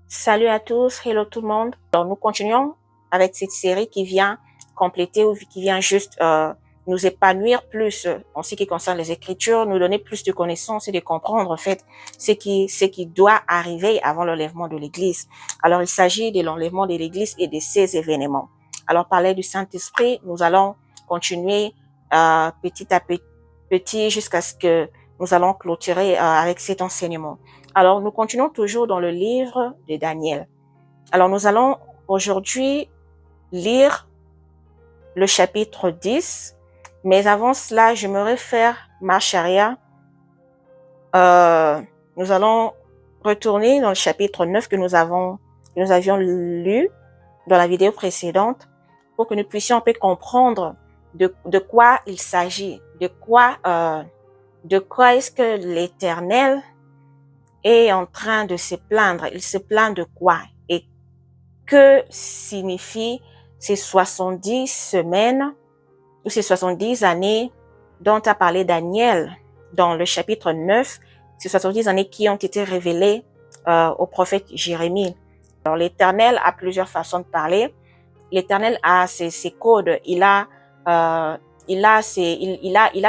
Salut à tous, hello tout le monde. Alors nous continuons avec cette série qui vient compléter ou qui vient juste nous épanouir plus en ce qui concerne les Écritures, nous donner plus de connaissances et de comprendre en fait ce qui doit arriver avant l'enlèvement de l'Église. Alors il s'agit de l'enlèvement de l'Église et de ces événements. Alors parler du Saint-Esprit, nous allons continuer petit à petit jusqu'à ce que nous allons clôturer avec cet enseignement. Alors, nous continuons toujours dans le livre de Daniel. Alors, nous allons aujourd'hui lire le chapitre 10, mais avant cela, je me réfère marche arrière. Nous allons retourner dans le chapitre 9 que nous avions lu dans la vidéo précédente pour que nous puissions un peu comprendre de quoi il s'agit, de quoi est-ce que l'Éternel est en train de se plaindre. Il se plaint de quoi? Et que signifient ces 70 semaines ou ces 70 années dont a parlé Daniel dans le chapitre 9, ces 70 années qui ont été révélées au prophète Jérémie. Alors l'Éternel a plusieurs façons de parler. L'Éternel a ses codes, il a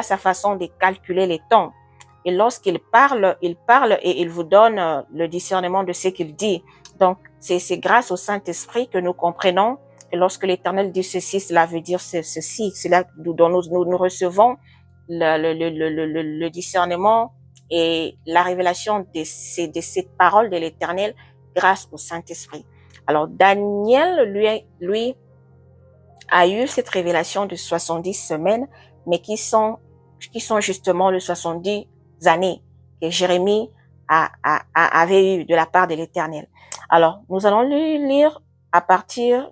sa façon de calculer les temps. Et lorsqu'il parle et il vous donne le discernement de ce qu'il dit. Donc, c'est grâce au Saint-Esprit que nous comprenons que lorsque l'Éternel dit ceci, cela veut dire ceci. C'est là dont nous recevons le discernement et la révélation de ces paroles de l'Éternel grâce au Saint-Esprit. Alors, Daniel, lui, a eu cette révélation de 70 semaines, mais qui sont justement les 70 années que Jérémie avait eu de la part de l'Éternel. Alors, nous allons lire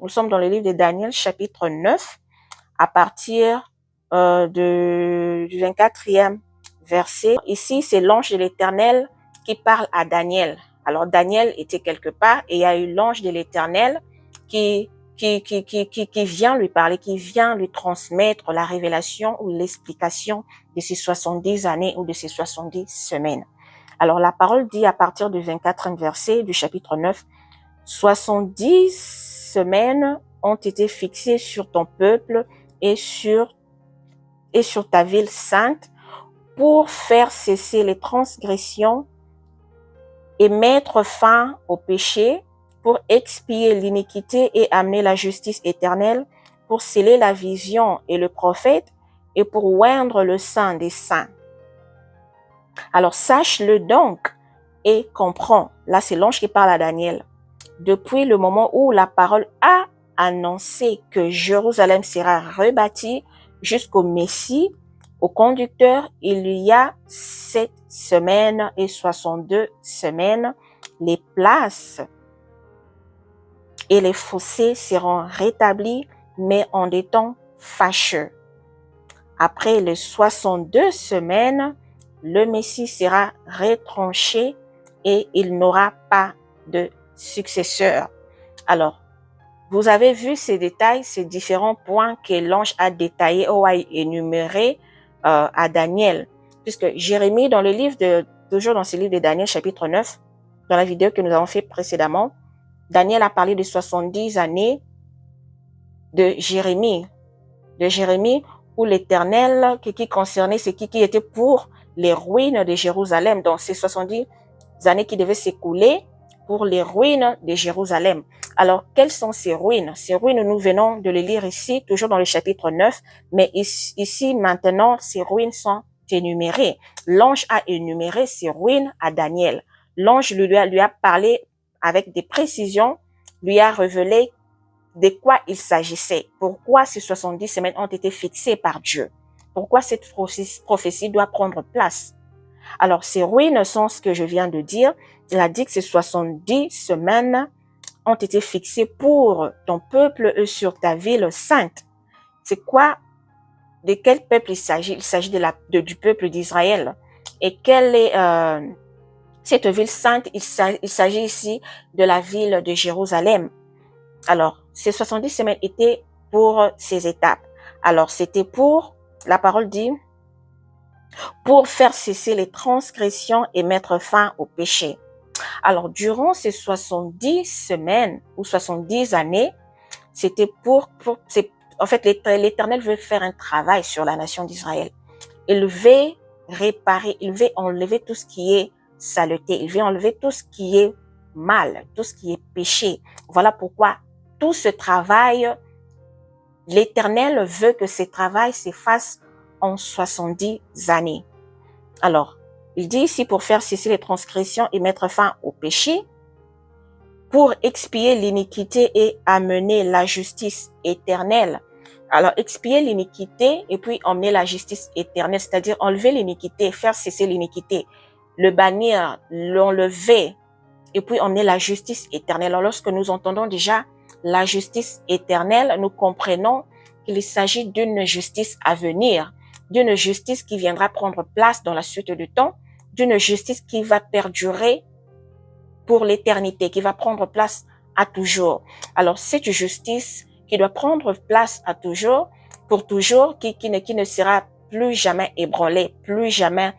nous sommes dans le livre de Daniel, chapitre 9, à partir du 24e verset. Ici, c'est l'ange de l'Éternel qui parle à Daniel. Alors, Daniel était quelque part et il y a eu l'ange de l'Éternel qui vient lui parler, qui vient lui transmettre la révélation ou l'explication de ces 70 années ou de ces 70 semaines. Alors, la parole dit à partir du 24e verset du chapitre 9, 70 semaines ont été fixées sur ton peuple et sur ta ville sainte pour faire cesser les transgressions et mettre fin au péché, pour expier l'iniquité et amener la justice éternelle, pour sceller la vision et le prophète, et pour oindre le sang des saints. Alors sache-le donc et comprends. Là, c'est l'ange qui parle à Daniel. Depuis le moment où la parole a annoncé que Jérusalem sera rebâtie jusqu'au Messie, au conducteur, il y a 7 semaines et 62 semaines. Les places et les fossés seront rétablis, mais en des temps fâcheux. Après les 62 semaines, le Messie sera retranché et il n'aura pas de successeur. Alors, vous avez vu ces détails, ces différents points que l'ange a détaillés ou a énumérés à Daniel. Puisque Jérémie, dans le livre toujours dans ce livre de Daniel, chapitre 9, dans la vidéo que nous avons fait précédemment, Daniel a parlé de 70 années de Jérémie où l'Éternel, qui concernait ce qui était pour les ruines de Jérusalem. Donc, ces 70 années qui devaient s'écouler pour les ruines de Jérusalem. Alors, quelles sont ces ruines? Ces ruines, nous venons de les lire ici, toujours dans le chapitre 9, mais ici, maintenant, ces ruines sont énumérées. L'ange a énuméré ces ruines à Daniel. L'ange lui a parlé avec des précisions, lui a révélé de quoi il s'agissait, pourquoi ces 70 semaines ont été fixées par Dieu, pourquoi cette prophétie doit prendre place. Alors, ces ruines sont ce que je viens de dire. Il a dit que ces 70 semaines ont été fixées pour ton peuple et sur ta ville sainte. C'est quoi? De quel peuple il s'agit? Il s'agit du peuple d'Israël. Et quelle est cette ville sainte? Il s'agit ici de la ville de Jérusalem. Alors, ces 70 semaines étaient pour ces étapes. Alors, c'était pour, la parole dit, pour faire cesser les transgressions et mettre fin au péché. Alors, durant ces 70 semaines ou 70 années, c'était en fait, l'Éternel veut faire un travail sur la nation d'Israël. Il veut réparer, il veut enlever tout ce qui est saleté, il veut enlever tout ce qui est mal, tout ce qui est péché. Voilà pourquoi tout ce travail, l'Éternel veut que ce travail s'efface en 70 années. Alors, il dit ici pour faire cesser les transgressions et mettre fin au péché, pour expier l'iniquité et amener la justice éternelle. Alors, expier l'iniquité et puis emmener la justice éternelle, c'est-à-dire enlever l'iniquité, faire cesser l'iniquité, le bannir, l'enlever et puis emmener la justice éternelle. Alors, lorsque nous entendons déjà la justice éternelle, nous comprenons qu'il s'agit d'une justice à venir, d'une justice qui viendra prendre place dans la suite du temps, d'une justice qui va perdurer pour l'éternité, qui va prendre place à toujours. Alors, cette justice qui doit prendre place à toujours, pour toujours, qui ne sera plus jamais ébranlée, plus jamais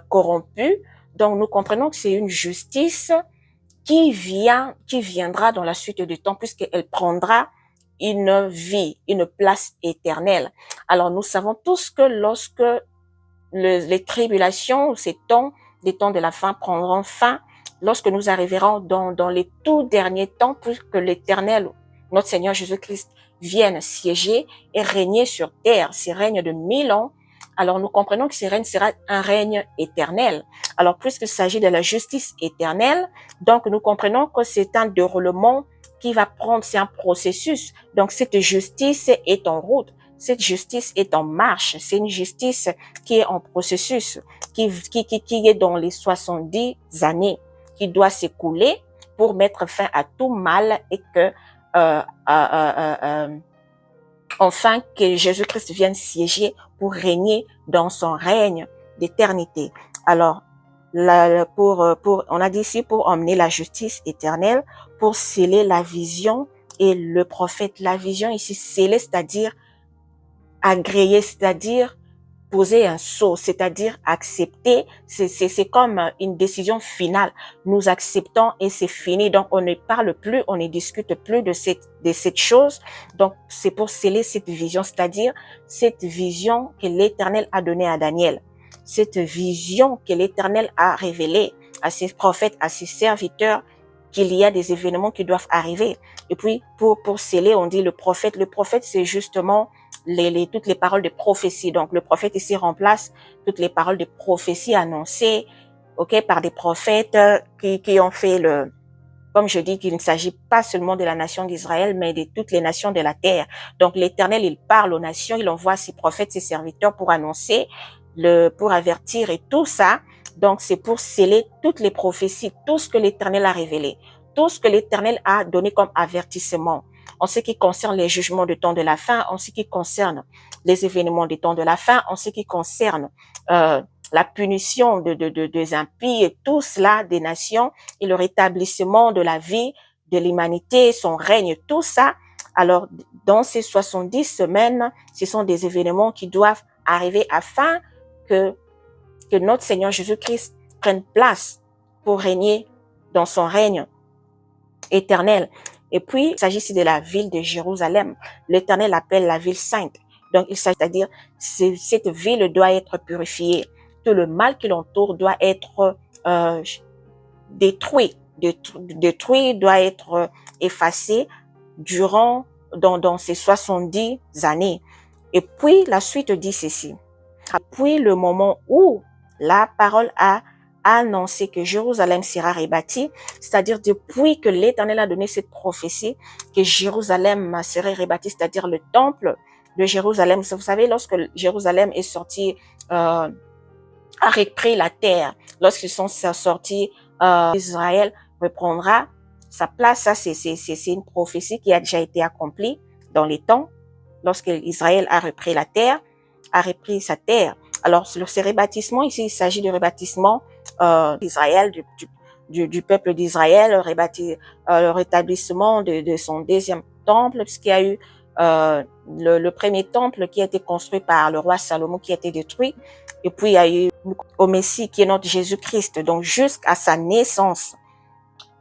corrompue. Donc, nous comprenons que c'est une justice qui viendra dans la suite du temps, puisqu'elle prendra une vie, une place éternelle. Alors, nous savons tous que lorsque les tribulations, ces temps, les temps de la fin prendront fin, lorsque nous arriverons dans les tout derniers temps, puisque l'Éternel, notre Seigneur Jésus-Christ, vienne siéger et régner sur terre, ces règnes de 1000 ans, alors nous comprenons que ce règne sera un règne éternel. Alors, puisqu'il s'agit de la justice éternelle, donc nous comprenons que c'est un déroulement qui va prendre, c'est un processus. Donc, cette justice est en route. Cette justice est en marche. C'est une justice qui est en processus, qui est dans les 70 années, qui doit s'écouler pour mettre fin à tout mal et que, enfin, que Jésus-Christ vienne siéger pour régner dans son règne d'éternité. Alors, on a dit ici pour emmener la justice éternelle, pour sceller la vision et le prophète. La vision ici, sceller, c'est-à-dire agréer, c'est-à-dire poser un sceau, c'est-à-dire accepter. C'est comme une décision finale. Nous acceptons et c'est fini. Donc, on ne parle plus, on ne discute plus de cette chose. Donc, c'est pour sceller cette vision, c'est-à-dire cette vision que l'Éternel a donnée à Daniel. Cette vision que l'Éternel a révélée à ses prophètes, à ses serviteurs, qu'il y a des événements qui doivent arriver. Et puis, pour sceller, on dit le prophète. Le prophète, c'est justement toutes les paroles de prophétie. Donc, le prophète ici remplace toutes les paroles de prophétie annoncées, par des prophètes qui ont fait comme je dis, qu'il ne s'agit pas seulement de la nation d'Israël, mais de toutes les nations de la terre. Donc, l'Éternel, il parle aux nations, il envoie ses prophètes, ses serviteurs pour annoncer, pour avertir et tout ça. Donc, c'est pour sceller toutes les prophéties, tout ce que l'Éternel a révélé, tout ce que l'Éternel a donné comme avertissement. En ce qui concerne les jugements du temps de la fin, en ce qui concerne les événements du temps de la fin, en ce qui concerne la punition des impies et tout cela des nations et le rétablissement de la vie de l'humanité, son règne, tout ça. Alors, dans ces 70 semaines, ce sont des événements qui doivent arriver afin que notre Seigneur Jésus-Christ prenne place pour régner dans son règne éternel. Et puis, il s'agit ici de la ville de Jérusalem. L'Éternel l'appelle la ville sainte. Donc, c'est-à-dire, cette ville doit être purifiée. Tout le mal qui l'entoure doit être détruit, doit être effacé dans ces 70 années. Et puis, la suite dit ceci. Puis, le moment où la parole a annoncé que Jérusalem sera rebâtie, c'est-à-dire depuis que l'Éternel a donné cette prophétie que Jérusalem serait rebâtie, c'est-à-dire le temple de Jérusalem. Vous savez, lorsque Jérusalem est sorti, a repris la terre, lorsqu'ils sont sortis, Israël reprendra sa place. Ça, c'est une prophétie qui a déjà été accomplie dans les temps, lorsque Israël a repris la terre, a repris sa terre. Alors, sur ces rebâtissements, ici, il s'agit du rebâtissement d'Israël, du peuple d'Israël, le rétablissement de son deuxième temple, puisqu'il y a eu le premier temple qui a été construit par le roi Salomon qui a été détruit. Et puis, il y a eu au Messie qui est notre Jésus-Christ, donc jusqu'à sa naissance,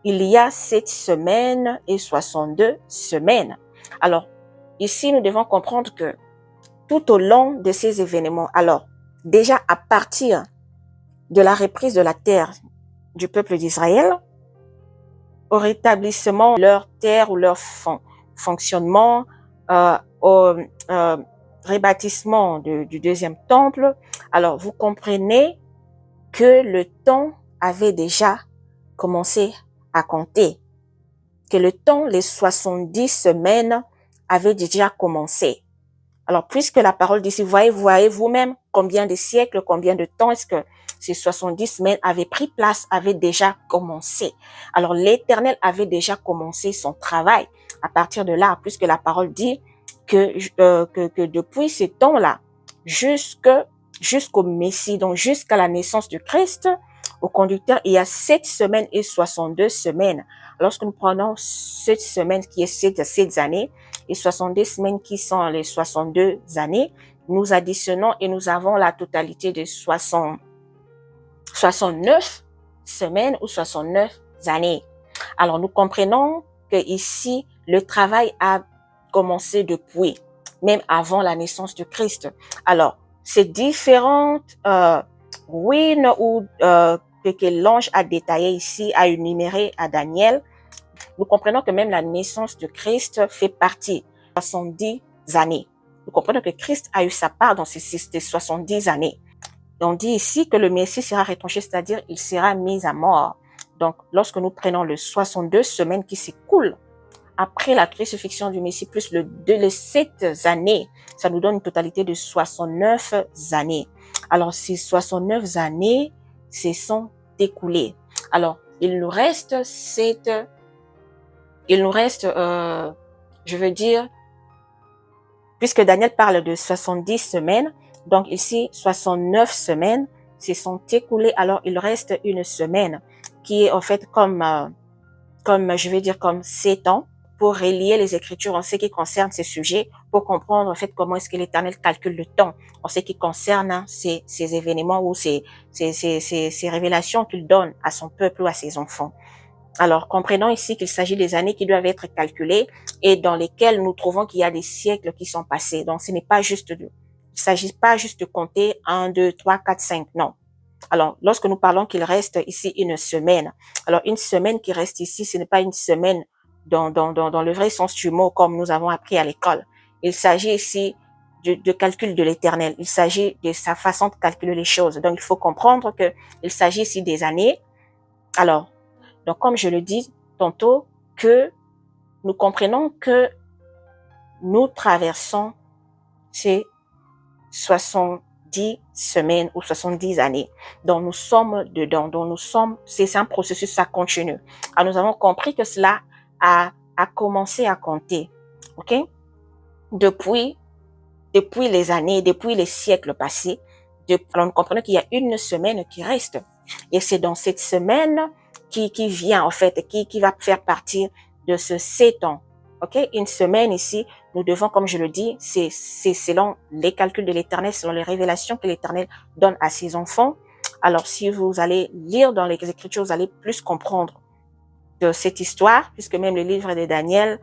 il y a 7 semaines et 62 semaines. Alors, ici, nous devons comprendre que tout au long de ces événements, alors, déjà à partir de la reprise de la terre du peuple d'Israël, au rétablissement de leur terre ou leur fonctionnement, au rebâtissement du deuxième temple, alors vous comprenez que le temps avait déjà commencé à compter, que le temps, les 70 semaines avaient déjà commencé. Alors, puisque la parole d'ici, voyez vous-même combien de siècles, combien de temps est-ce que ces 70 semaines avaient pris place, avaient déjà commencé. Alors, l'Éternel avait déjà commencé son travail à partir de là, puisque la parole dit que depuis ce temps-là, jusqu'au Messie, donc jusqu'à la naissance du Christ, au conducteur, il y a 7 semaines et 62 semaines. Lorsque nous prenons 7 semaines qui est 7 années et 70 semaines qui sont les 62 années, nous additionnons et nous avons la totalité de 69 semaines ou 69 années. Alors, nous comprenons que ici, le travail a commencé depuis, même avant la naissance de Christ. Alors, ces différentes ruines ou que l'ange a détaillé ici, a énuméré à Daniel, nous comprenons que même la naissance de Christ fait partie de 70 années. Nous comprenons que Christ a eu sa part dans ces 70 années. On dit ici que le Messie sera retranché, c'est-à-dire il sera mis à mort. Donc, lorsque nous prenons les 62 semaines qui s'écoulent après la crucifixion du Messie, plus les 7 années, ça nous donne une totalité de 69 années. Alors, ces 69 années se sont écoulées. Alors, il nous reste, je veux dire, puisque Daniel parle de 70 semaines, donc ici, 69 semaines se sont écoulées, alors il reste une semaine qui est en fait comme 7 ans pour relier les Écritures en ce qui concerne ces sujets, pour comprendre en fait comment est-ce que l'Éternel calcule le temps en ce qui concerne ces événements ou ces révélations qu'il donne à son peuple ou à ses enfants. Alors, comprenons ici qu'il s'agit des années qui doivent être calculées et dans lesquelles nous trouvons qu'il y a des siècles qui sont passés. Donc, il s'agit pas juste de compter 1, 2, 3, 4, 5, non. Alors, lorsque nous parlons qu'il reste ici une semaine, alors une semaine qui reste ici, ce n'est pas une semaine dans le vrai sens du mot comme nous avons appris à l'école. Il s'agit ici de calcul de l'Éternel. Il s'agit de sa façon de calculer les choses. Donc, il faut comprendre que il s'agit ici des années. Alors, donc, comme je le dis tantôt, que nous comprenons que nous traversons ces 70 semaines ou 70 années dont nous sommes dedans, c'est un processus, ça continue. Alors, nous avons compris que cela a commencé à compter, ok? Depuis les années, depuis les siècles passés, alors nous comprenons qu'il y a une semaine qui reste. Et c'est dans cette semaine qui vient, en fait, qui va faire partie de ce 7 ans. OK? Une semaine ici, nous devons, comme je le dis, c'est selon les calculs de l'Éternel, selon les révélations que l'Éternel donne à ses enfants. Alors, si vous allez lire dans les Écritures, vous allez plus comprendre de cette histoire, puisque même le livre de Daniel,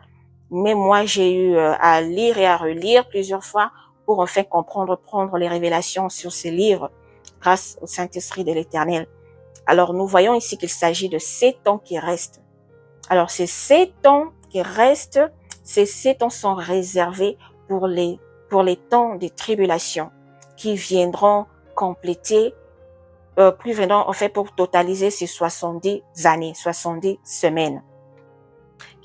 même moi, j'ai eu à lire et à relire plusieurs fois pour enfin comprendre, prendre les révélations sur ces livres grâce au Saint-Esprit de l'Éternel. Alors, nous voyons ici qu'il s'agit de 7 ans qui restent. Alors, ces 7 ans qui restent, ces 7 ans sont réservés pour les temps des tribulations qui viendront compléter, en fait, pour totaliser ces 70 années, 70 semaines.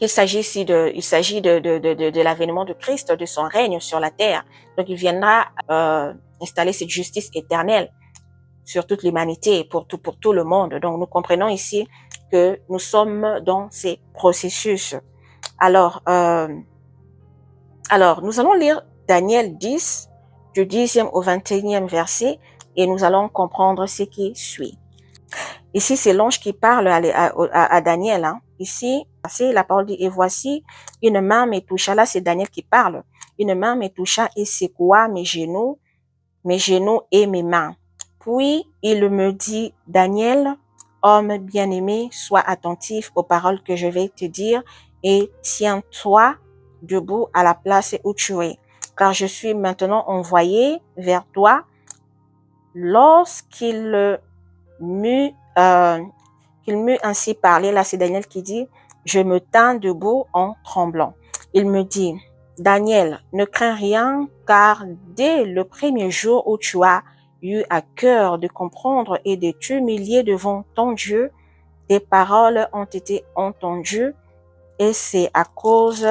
Il s'agit de l'avènement de Christ, de son règne sur la terre. Donc, il viendra installer cette justice éternelle sur toute l'humanité, pour tout le monde. Donc, nous comprenons ici que nous sommes dans ces processus. Alors, nous allons lire Daniel 10, du 10e au 21e verset, et nous allons comprendre ce qui suit. Ici, c'est l'ange qui parle à Daniel. Hein. Ici, la parole dit, et voici, une main me toucha. Là, c'est Daniel qui parle. Une main me toucha et secoua mes genoux et mes mains. Puis il me dit, Daniel, homme bien-aimé, sois attentif aux paroles que je vais te dire et tiens-toi debout à la place où tu es, car je suis maintenant envoyé vers toi. Lorsqu'il m'eut ainsi parlé, là c'est Daniel qui dit, je me tins debout en tremblant. Il me dit, Daniel, ne crains rien, car dès le premier jour où tu as eu à cœur de comprendre et de t'humilier devant ton Dieu, tes paroles ont été entendues et c'est à cause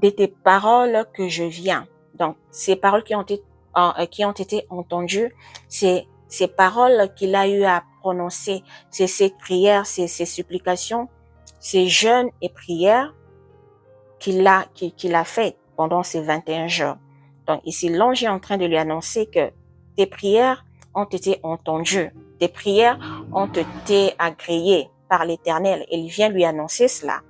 de tes paroles que je viens. Donc, ces paroles qui ont été entendues, c'est ces paroles qu'il a eu à prononcer, c'est ces prières, ces supplications, ces jeûnes et prières qu'il a fait pendant ces 21 jours. Donc ici, l'ange est en train de lui annoncer que tes prières ont été entendues, tes prières ont été agréées par l'Éternel. Et il vient lui annoncer cela.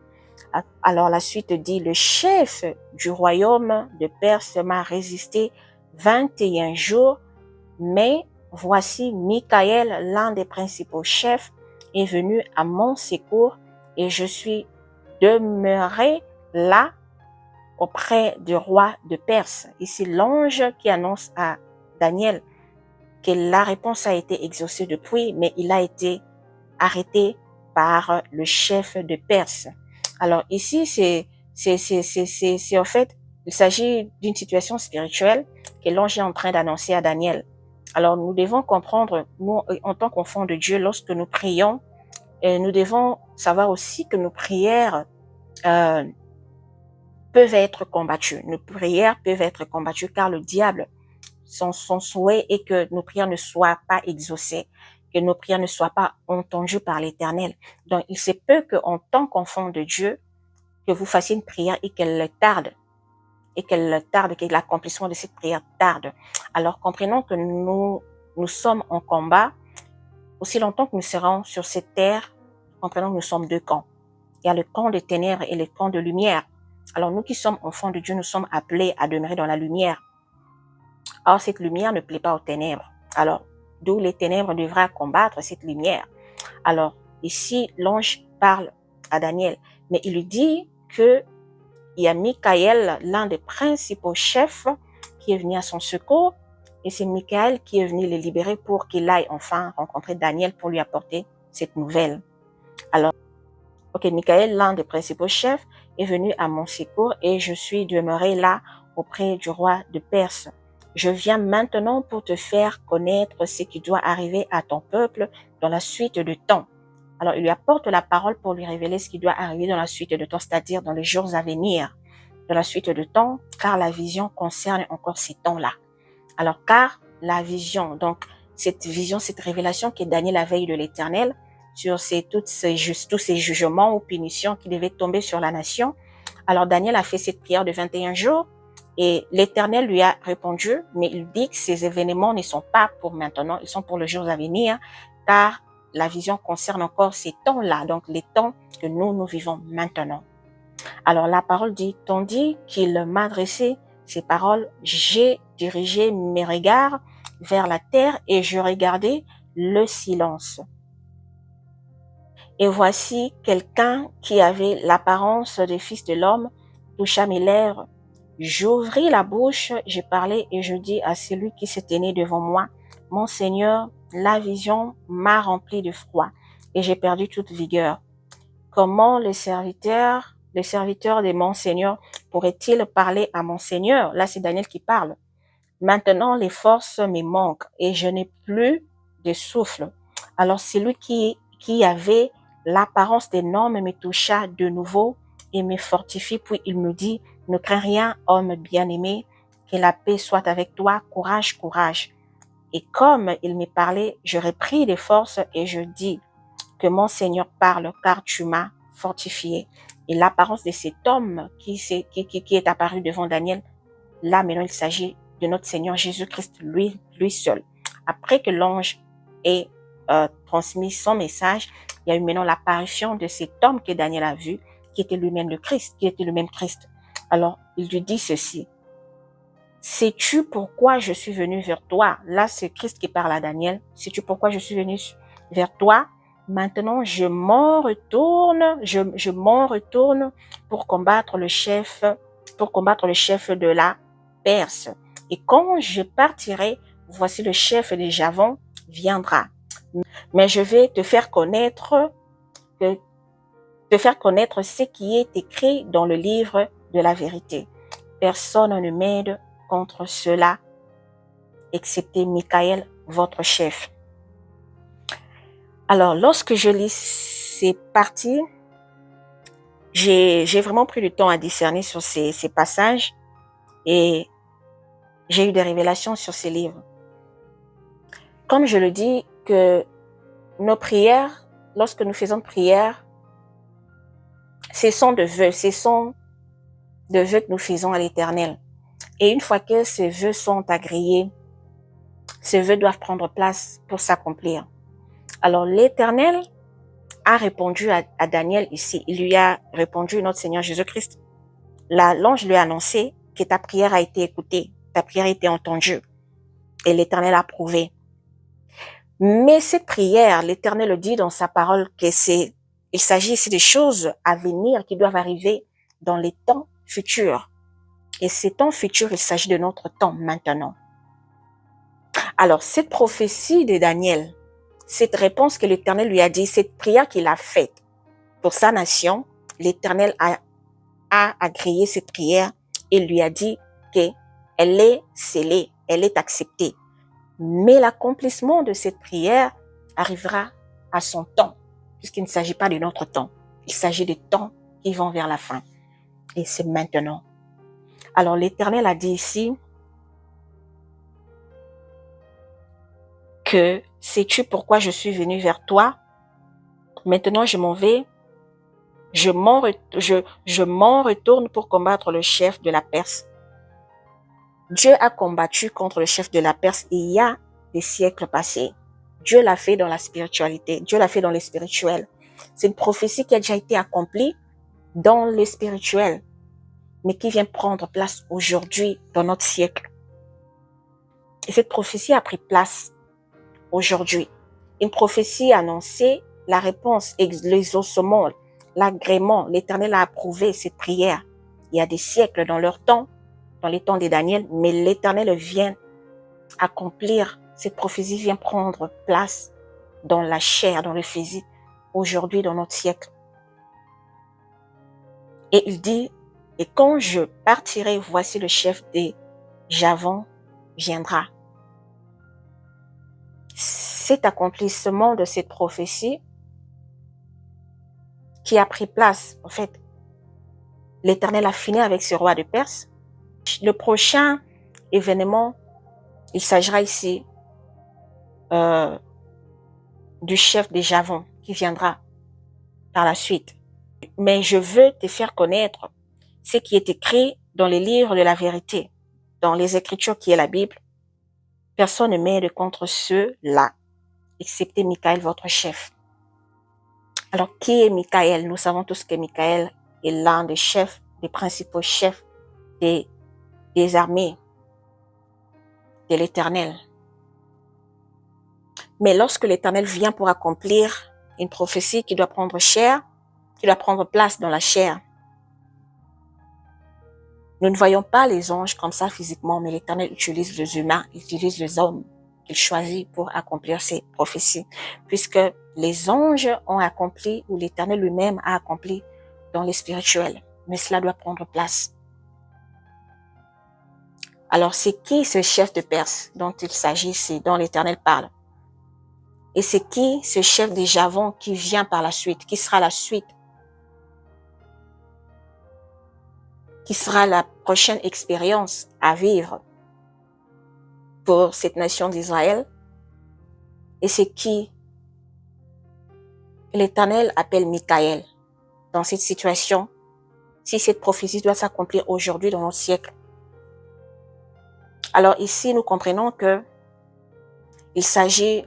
Alors la suite dit, le chef du royaume de Perse m'a résisté 21 jours, mais voici Michael, l'un des principaux chefs, est venu à mon secours et je suis demeuré là auprès du roi de Perse. Ici, l'ange qui annonce à Daniel que la réponse a été exaucée depuis, mais il a été arrêté par le chef de Perse. Alors ici, c'est en fait, il s'agit d'une situation spirituelle que l'ange est en train d'annoncer à Daniel. Alors nous devons comprendre, nous en tant qu'enfants de Dieu, lorsque nous prions, nous devons savoir aussi que nos prières peuvent être combattues. Nos prières peuvent être combattues car le diable, son souhait est que nos prières ne soient pas exaucées, que nos prières ne soient pas entendues par l'Éternel. Donc, il se peut qu'en tant qu'enfant de Dieu, que vous fassiez une prière et qu'elle tarde, que l'accomplissement de cette prière tarde. Alors, comprenons que nous sommes en combat. Aussi longtemps que nous serons sur cette terre, comprenons que nous sommes deux camps. Il y a le camp de ténèbres et le camp de lumière. Alors, nous qui sommes enfants de Dieu, nous sommes appelés à demeurer dans la lumière. Or, cette lumière ne plaît pas aux ténèbres. Alors, d'où les ténèbres devraient combattre cette lumière. Alors, ici, l'ange parle à Daniel, mais il lui dit que il y a Michael, l'un des principaux chefs, qui est venu à son secours, et c'est Michael qui est venu le libérer pour qu'il aille enfin rencontrer Daniel pour lui apporter cette nouvelle. Alors, ok, Michael, l'un des principaux chefs, est venu à mon secours et je suis demeuré là auprès du roi de Perse. Je viens maintenant pour te faire connaître ce qui doit arriver à ton peuple dans la suite de temps. Alors, il lui apporte la parole pour lui révéler ce qui doit arriver dans la suite de temps, c'est-à-dire dans les jours à venir, dans la suite de temps, car la vision concerne encore ces temps-là. Alors, car la vision, donc cette vision, cette révélation que Daniel avait eue de l'Éternel sur tous ces jugements ou punitions qui devaient tomber sur la nation. Alors, Daniel a fait cette prière de 21 jours et l'Éternel lui a répondu, mais il dit que ces événements ne sont pas pour maintenant, ils sont pour les jours à venir, car la vision concerne encore ces temps-là, donc les temps que nous vivons maintenant. Alors la parole dit, tandis qu'il m'adressait ces paroles, j'ai dirigé mes regards vers la terre et je regardais le silence. Et voici quelqu'un qui avait l'apparence des fils de l'homme toucha mes lèvres. J'ouvris la bouche, j'ai parlé et je dis à celui qui se tenait devant moi, mon Seigneur, la vision m'a rempli de froid et j'ai perdu toute vigueur. Comment les serviteurs de mon Seigneur pourraient-ils parler à mon Seigneur? Là, c'est Daniel qui parle. Maintenant, les forces me manquent et je n'ai plus de souffle. Alors, celui qui avait l'apparence d'un homme me toucha de nouveau et me fortifie, puis il me dit, ne crains rien, homme bien-aimé, que la paix soit avec toi, courage, courage. Et comme il me parlait, je repris des forces et je dis que mon Seigneur parle, car tu m'as fortifié. Et l'apparence de cet homme qui est apparu devant Daniel, là maintenant il s'agit de notre Seigneur Jésus-Christ, lui seul. Après que l'ange ait transmis son message, il y a eu maintenant l'apparition de cet homme que Daniel a vu, qui était lui-même le Christ, qui était le même Christ. Alors, il lui dit ceci. sais-tu pourquoi je suis venu vers toi? Là, c'est Christ qui parle à Daniel. Sais-tu pourquoi je suis venu vers toi? Maintenant, je m'en retourne, je m'en retourne pour combattre le chef de la Perse. Et quand je partirai, voici le chef des Javons viendra. Mais je vais te faire connaître ce qui est écrit dans le livre de la vérité. Personne ne m'aide contre cela, excepté Michael, votre chef. Alors, lorsque je lis ces parties, j'ai vraiment pris du temps à discerner sur ces passages et j'ai eu des révélations sur ces livres. Comme je le dis, que nos prières, lorsque nous faisons prière, ce sont de vœux, que nous faisons à l'Éternel. Et une fois que ces vœux sont agréés, ces vœux doivent prendre place pour s'accomplir. Alors l'Éternel a répondu à Daniel ici. Il lui a répondu, notre Seigneur Jésus-Christ. L'ange lui a annoncé que ta prière a été écoutée, ta prière a été entendue. Et l'Éternel a approuvé. Mais cette prière, l'Éternel dit dans sa parole il s'agit ici des choses à venir qui doivent arriver dans les temps futurs. Et ces temps futurs, il s'agit de notre temps maintenant. Alors, cette prophétie de Daniel, cette réponse que l'Éternel lui a dit, cette prière qu'il a faite pour sa nation, l'Éternel a agréé cette prière et lui a dit qu'elle est scellée, elle est acceptée. Mais l'accomplissement de cette prière arrivera à son temps, puisqu'il ne s'agit pas de notre temps. Il s'agit des temps qui vont vers la fin. Et c'est maintenant. Alors l'Éternel a dit ici que sais-tu pourquoi je suis venu vers toi? Maintenant je m'en vais. Je m'en retourne pour combattre le chef de la Perse. Dieu a combattu contre le chef de la Perse il y a des siècles passés. Dieu l'a fait dans la spiritualité. Dieu l'a fait dans le spirituel. C'est une prophétie qui a déjà été accomplie dans le spirituel, mais qui vient prendre place aujourd'hui dans notre siècle. Et cette prophétie a pris place aujourd'hui. Une prophétie annonçait la réponse, l'exaucement, l'agrément. L'Éternel a approuvé cette prière il y a des siècles dans leur temps, dans les temps de Daniel, mais l'Éternel vient accomplir, cette prophétie vient prendre place dans la chair, dans le physique, aujourd'hui dans notre siècle. Et il dit, et quand je partirai, voici le chef des Javons viendra. Cet accomplissement de cette prophétie qui a pris place, en fait, l'Éternel a fini avec ce roi de Perse. Le prochain événement, il s'agira ici du chef des Javons qui viendra par la suite. Mais je veux te faire connaître ce qui est écrit dans les livres de la vérité, dans les Écritures qui est la Bible. Personne ne m'aide contre ceux-là, excepté Michael, votre chef. Alors, qui est Michael? Nous savons tous que Michael est l'un des chefs, des principaux chefs des armées de l'Éternel. Mais lorsque l'Éternel vient pour accomplir une prophétie qui doit prendre place dans la chair, nous ne voyons pas les anges comme ça physiquement, mais l'Éternel utilise les humains, il utilise les hommes qu'il choisit pour accomplir ces prophéties, puisque les anges ont accompli, ou l'Éternel lui-même a accompli dans les spirituels, mais cela doit prendre place. Alors, c'est qui ce chef de Perse dont il s'agit, c'est dont l'Éternel parle? Et c'est qui ce chef des Javons qui vient par la suite, qui sera la suite, qui sera la prochaine expérience à vivre pour cette nation d'Israël? Et c'est qui l'Éternel appelle Michael dans cette situation, si cette prophétie doit s'accomplir aujourd'hui dans notre siècle? Alors ici, nous comprenons que il s'agit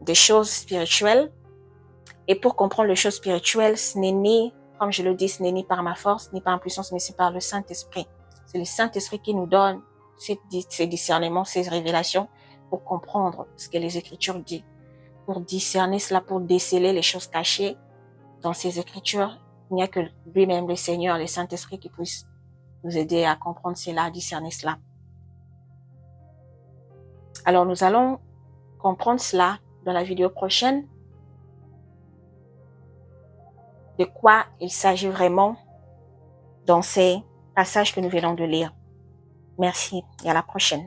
des choses spirituelles. Et pour comprendre les choses spirituelles, ce n'est ni, ce n'est ni par ma force, ni par ma puissance, mais c'est par le Saint-Esprit. C'est le Saint-Esprit qui nous donne ces discernements, ces révélations pour comprendre ce que les Écritures disent, pour discerner cela, pour déceler les choses cachées dans ces Écritures. Il n'y a que lui-même, le Seigneur, le Saint-Esprit qui puisse nous aider à comprendre cela, à discerner cela. Alors, nous allons comprendre cela dans la vidéo prochaine. De quoi il s'agit vraiment dans ces passages que nous venons de lire. Merci et à la prochaine.